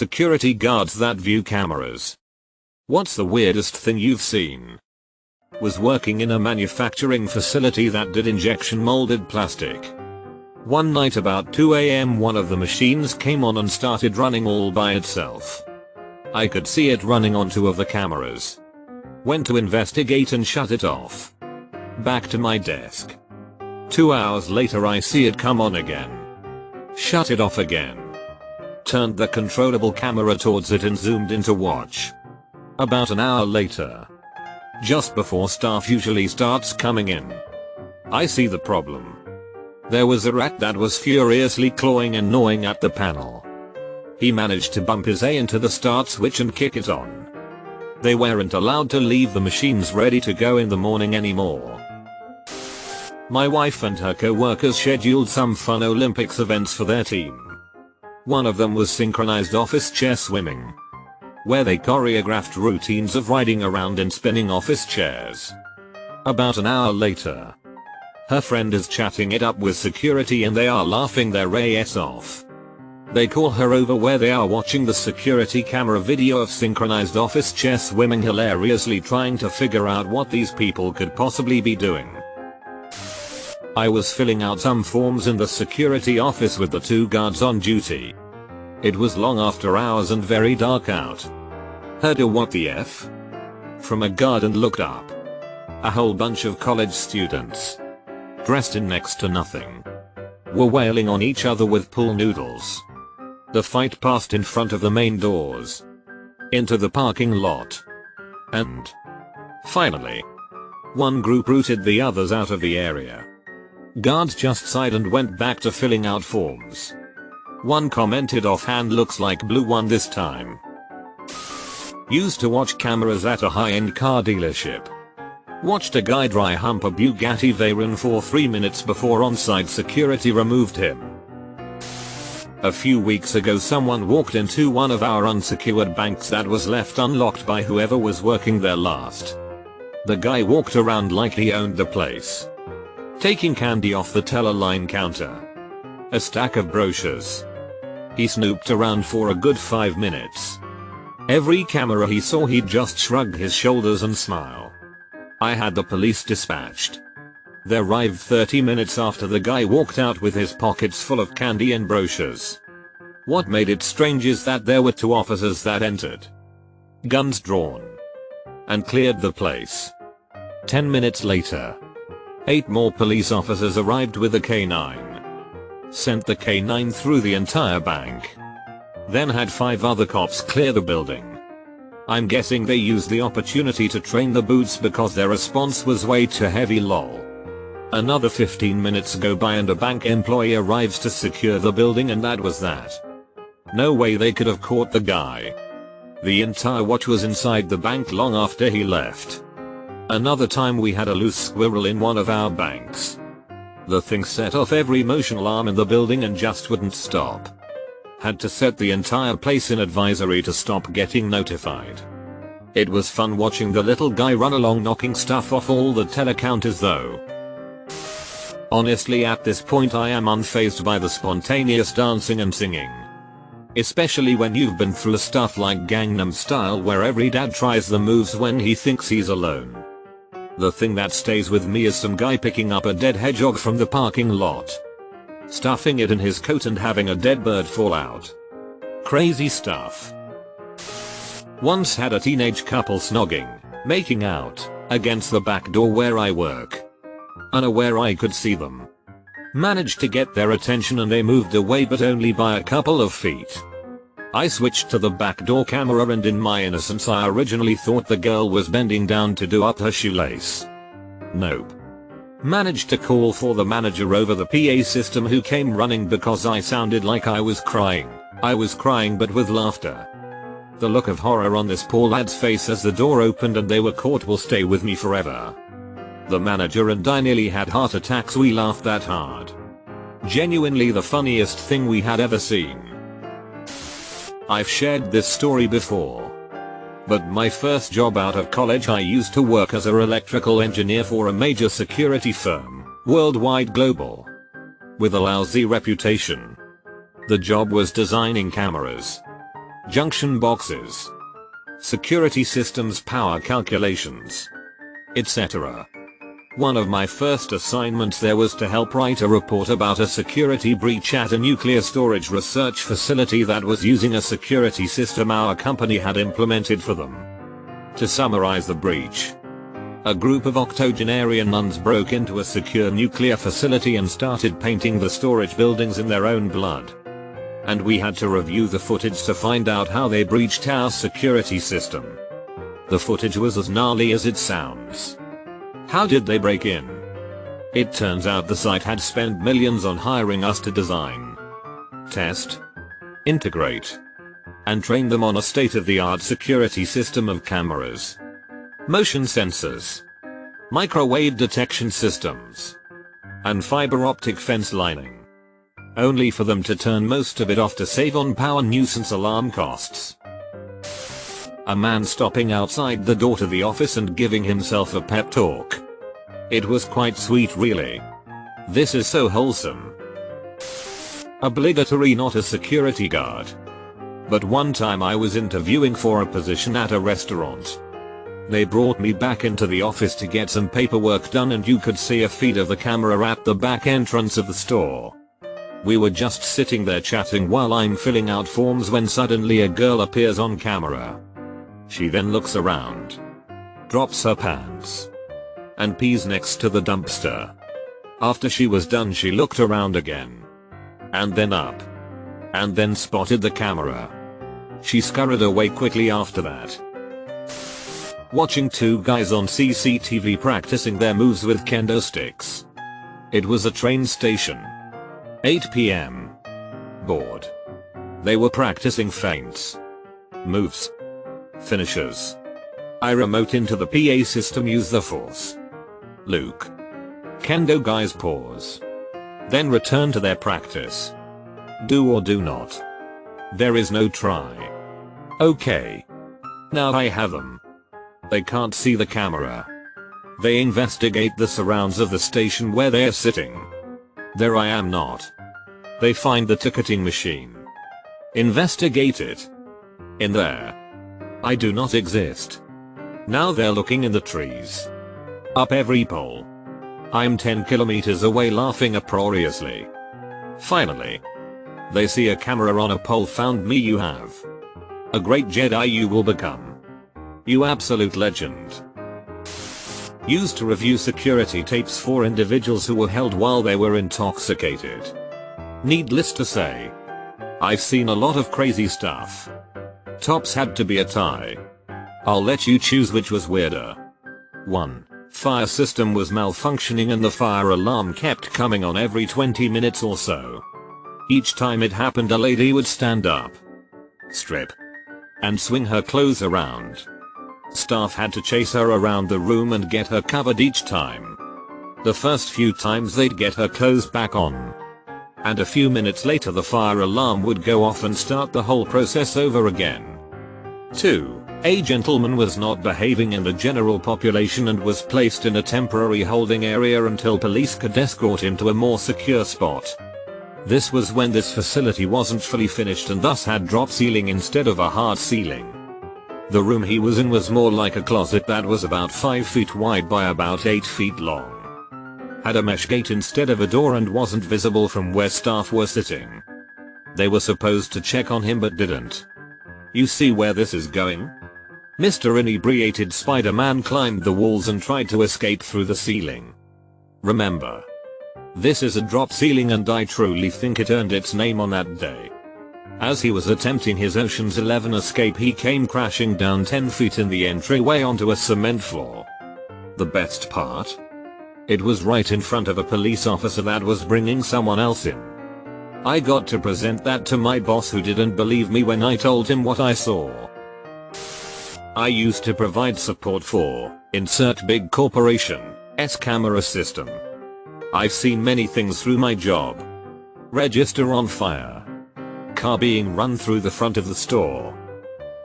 Security guards that view cameras. What's the weirdest thing you've seen? Was working in a manufacturing facility that did injection molded plastic. One night about 2 AM one of the machines came on and started running all by itself. I could see it running on 2 of the cameras. Went to investigate and shut it off. Back to my desk. 2 hours later I see it come on again. Shut it off again. Turned the controllable camera towards it and zoomed in to watch. About an hour later. Just before staff usually starts coming in. I see the problem. There was a rat that was furiously clawing and gnawing at the panel. He managed to bump his A into the start switch and kick it on. They weren't allowed to leave the machines ready to go in the morning anymore. My wife and her co-workers scheduled some fun Olympics events for their team. One of them was synchronized office chair swimming, where they choreographed routines of riding around and spinning office chairs. About an hour later, her friend is chatting it up with security and they are laughing their ass off. They call her over where they are watching the security camera video of synchronized office chair swimming, hilariously trying to figure out what these people could possibly be doing. I was filling out some forms in the security office with the 2 guards on duty. It was long after hours and very dark out. Heard a "what the F?" from a guard and looked up. A whole bunch of college students, dressed in next to nothing, were wailing on each other with pool noodles. The fight passed in front of the main doors, into the parking lot, and finally, one group rooted the others out of the area. Guards just sighed and went back to filling out forms. One commented offhand, "Looks like blue one this time." Used to watch cameras at a high-end car dealership. Watched a guy dry hump a Bugatti Veyron for 3 minutes before on-site security removed him. A few weeks ago someone walked into one of our unsecured banks that was left unlocked by whoever was working there last. The guy walked around like he owned the place, taking candy off the teller line counter. A stack of brochures. He snooped around for a good 5 minutes. Every camera he saw he'd just shrug his shoulders and smile. I had the police dispatched. They arrived 30 minutes after the guy walked out with his pockets full of candy and brochures. What made it strange is that there were 2 officers that entered, guns drawn, and cleared the place. 10 minutes later, 8 more police officers arrived with a K9. Sent the K9 through the entire bank. Then had 5 other cops clear the building. I'm guessing they used the opportunity to train the boots because their response was way too heavy, lol. Another 15 minutes go by and a bank employee arrives to secure the building, and that was that. No way they could have caught the guy. The entire watch was inside the bank long after he left. Another time we had a loose squirrel in one of our banks. The thing set off every motion alarm in the building and just wouldn't stop. Had to set the entire place in advisory to stop getting notified. It was fun watching the little guy run along knocking stuff off all the teller counters though. Honestly, at this point I am unfazed by the spontaneous dancing and singing. Especially when you've been through stuff like Gangnam Style where every dad tries the moves when he thinks he's alone. The thing that stays with me is some guy picking up a dead hedgehog from the parking lot, stuffing it in his coat and having a dead bird fall out. Crazy stuff. Once had a teenage couple snogging, making out, against the back door where I work. Unaware I could see them. Managed to get their attention and they moved away, but only by a couple of feet. I switched to the back door camera and in my innocence I originally thought the girl was bending down to do up her shoelace. Nope. Managed to call for the manager over the PA system, who came running because I sounded like I was crying. I was crying but with laughter. The look of horror on this poor lad's face as the door opened and they were caught will stay with me forever. The manager and I nearly had heart attacks, we laughed that hard. Genuinely the funniest thing we had ever seen. I've shared this story before, but my first job out of college I used to work as an electrical engineer for a major security firm, worldwide global, with a lousy reputation. The job was designing cameras. junction boxes, security systems power calculations, etc. One of my first assignments there was to help write a report about a security breach at a nuclear storage research facility that was using a security system our company had implemented for them. To summarize the breach, a group of octogenarian nuns broke into a secure nuclear facility and started painting the storage buildings in their own blood. And we had to review the footage to find out how they breached our security system. The footage was as gnarly as it sounds. How did they break in? It turns out the site had spent millions on hiring us to design, test, integrate, and train them on a state-of-the-art security system of cameras, motion sensors, microwave detection systems, and fiber optic fence lining. Only for them to turn most of it off to save on power nuisance alarm costs. A man stopping outside the door to the office and giving himself a pep talk. It was quite sweet really. This is so wholesome. Obligatory not a security guard. But one time I was interviewing for a position at a restaurant. They brought me back into the office to get some paperwork done and you could see a feed of the camera at the back entrance of the store. We were just sitting there chatting while I'm filling out forms when suddenly a girl appears on camera. She then looks around, drops her pants, and pees next to the dumpster. After she was done she looked around again, and then up, and then spotted the camera. She scurried away quickly after that. Watching two guys on CCTV practicing their moves with kendo sticks. It was a train station. 8 PM. Bored. They were practicing feints, moves, finishers. I remote into the PA system, use the force. Luke. Kendo guys pause. Then return to their practice. Do or do not. There is no try. Okay. Now I have them. They can't see the camera. They investigate the surrounds of the station where they're sitting. There I am not. They find the ticketing machine. Investigate it. In there. I do not exist. Now they're looking in the trees. Up every pole. I'm 10 kilometers away laughing uproariously. Finally. They see a camera on a pole. Found me you have. A great Jedi you will become. You absolute legend. Used to review security tapes for individuals who were held while they were intoxicated. Needless to say, I've seen a lot of crazy stuff. Tops had to be a tie. I'll let you choose which was weirder. 1. Fire system was malfunctioning and the fire alarm kept coming on every 20 minutes or so. Each time it happened a lady would stand up, strip, and swing her clothes around. Staff had to chase her around the room and get her covered each time. The first few times they'd get her clothes back on. And a few minutes later the fire alarm would go off and start the whole process over again. 2. A gentleman was not behaving in the general population and was placed in a temporary holding area until police could escort him to a more secure spot. This was when this facility wasn't fully finished and thus had drop ceiling instead of a hard ceiling. The room he was in was more like a closet that was about 5 feet wide by about 8 feet long. Had a mesh gate instead of a door and wasn't visible from where staff were sitting. They were supposed to check on him but didn't. You see where this is going? Mr. Inebriated Spider-Man climbed the walls and tried to escape through the ceiling. Remember, this is a drop ceiling and I truly think it earned its name on that day. As he was attempting his Ocean's 11 escape he came crashing down 10 feet in the entryway onto a cement floor. The best part? It was right in front of a police officer that was bringing someone else in. I got to present that to my boss who didn't believe me when I told him what I saw. I used to provide support for insert big corporation's camera system. I've seen many things through my job. Register on fire. Car being run through the front of the store.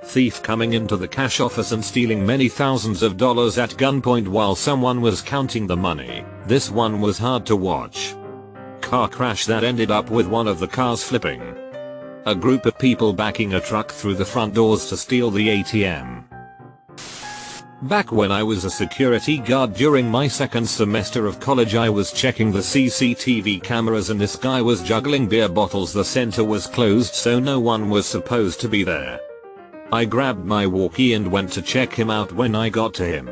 Thief coming into the cash office and stealing many thousands of dollars at gunpoint while someone was counting the money. This one was hard to watch. Car crash that ended up with one of the cars flipping. A group of people backing a truck through the front doors to steal the ATM. Back when I was a security guard during my second semester of college, I was checking the CCTV cameras and this guy was juggling beer bottles. The center was closed so no one was supposed to be there. I grabbed my walkie and went to check him out. When I got to him,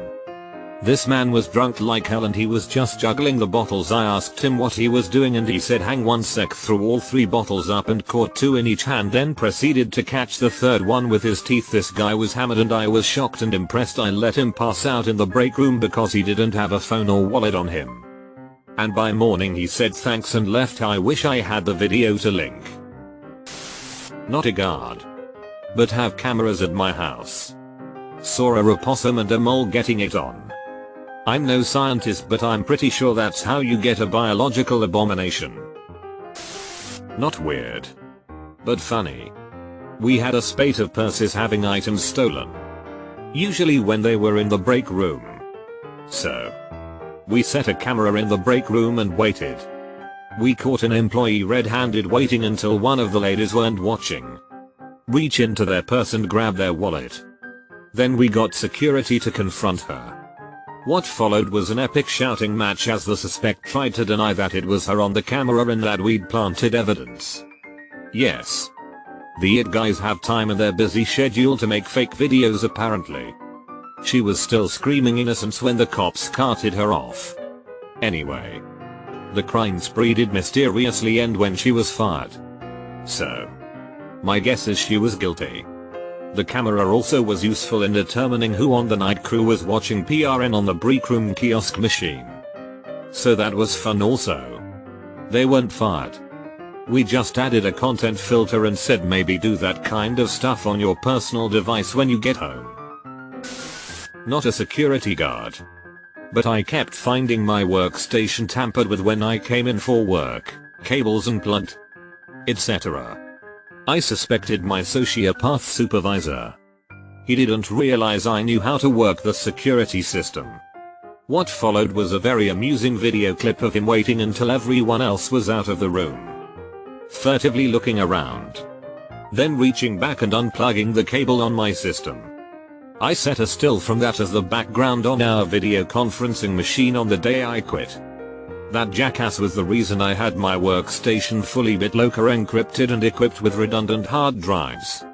this man was drunk like hell and he was just juggling the bottles. I asked him what he was doing and he said, "Hang one sec," threw all 3 bottles up and caught 2 in each hand, then proceeded to catch the third one with his teeth. This guy was hammered and I was shocked and impressed. I let him pass out in the break room because he didn't have a phone or wallet on him. And by morning he said thanks and left. I wish I had the video to link. Not a guard, but have cameras at my house. Saw a opossum and a mole getting it on. I'm no scientist, but I'm pretty sure that's how you get a biological abomination. Not weird, but funny. We had a spate of purses having items stolen, usually when they were in the break room. So we set a camera in the break room and waited. We caught an employee red-handed waiting until one of the ladies weren't watching, reach into their purse and grab their wallet. Then we got security to confront her. What followed was an epic shouting match as the suspect tried to deny that it was her on the camera and that we'd planted evidence. Yes, the IT guys have time in their busy schedule to make fake videos apparently. She was still screaming innocence when the cops carted her off. Anyway, the crime spree did mysteriously end when she was fired. So my guess is she was guilty. The camera also was useful in determining who on the night crew was watching PRN on the break room kiosk machine. So that was fun also. They weren't fired. We just added a content filter and said maybe do that kind of stuff on your personal device when you get home. Not a security guard, but I kept finding my workstation tampered with when I came in for work, cables unplugged, etc. I suspected my sociopath supervisor. He didn't realize I knew how to work the security system. What followed was a very amusing video clip of him waiting until everyone else was out of the room, furtively looking around, then reaching back and unplugging the cable on my system. I set a still from that as the background on our video conferencing machine on the day I quit. That jackass was the reason I had my workstation fully BitLocker encrypted and equipped with redundant hard drives.